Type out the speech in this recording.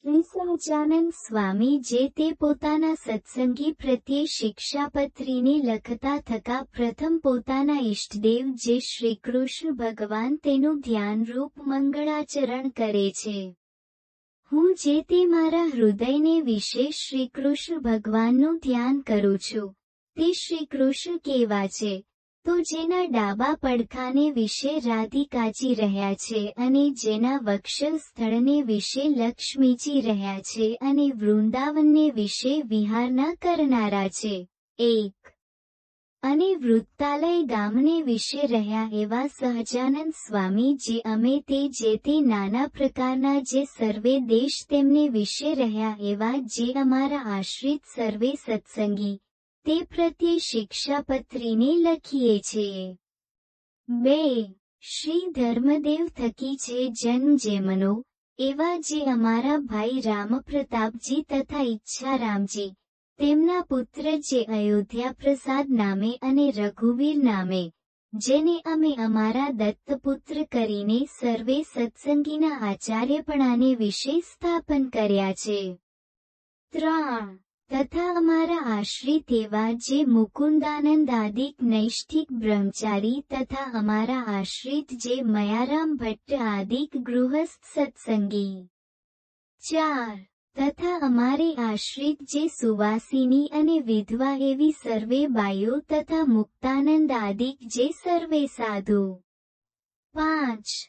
શ્રી સહજાનંદ સ્વામી જે તે પોતાના સત્સંગી પ્રત્યે શિક્ષાપત્રીને લખતા થકા પ્રથમ પોતાના ઇષ્ટદેવ જે શ્રીકૃષ્ણ ભગવાન તેનું ધ્યાનરૂપ મંગળાચરણ કરે છે. હું જે તે મારા હૃદયને વિશે શ્રીકૃષ્ણ ભગવાનનું ધ્યાન કરું છું, તે શ્રીકૃષ્ણ કેવા છે, તો જેના ડાબા પડખાને વિશે રાધિકાજી રહ્યા છે અને જેના વક્ષ સ્થળને વિશે લક્ષ્મીજી રહ્યા છે અને વૃંદાવનને વિશે વિહારના કરનારા છે. 1. અને વૃત્તાલય ગામને વિશે રહ્યા એવા સહજાનંદ સ્વામી જે અમે તે જે તે નાના પ્રકારના જે સર્વે દેશ તેમને વિશે રહ્યા એવા જે અમારા આશ્રિત સર્વે સત્સંગી તે પ્રત્યે શિક્ષાપત્રીને લખીએ છીએ. 2. શ્રી ધર્મદેવ થકી છે જન્મ જેમનો એવા જે અમારા ભાઈ રામપ્રતાપજી તથા ઈચ્છારામજી તેમના પુત્ર જે અયોધ્યા પ્રસાદ નામે અને રઘુવીર નામે જેને અમે અમારા દત્તપુત્ર કરીને સર્વે સત્સંગીના આચાર્યપણાને વિશે સ્થાપન કર્યા છે. 3. તથા અમારા આશ્રિત એવા જે મુકુંદાનંદ આદિક નૈષ્ઠિક બ્રહ્મચારી તથા અમારા આશ્રિત જે મયારામ ભટ્ટ આદિક ગૃહસ્થ સત્સંગી. 4. તથા અમારે આશ્રિત જે સુવાસિની અને વિધવા એવી સર્વે બાઈઓ તથા મુક્તાનંદ આદિક જે સર્વે સાધુ. 5.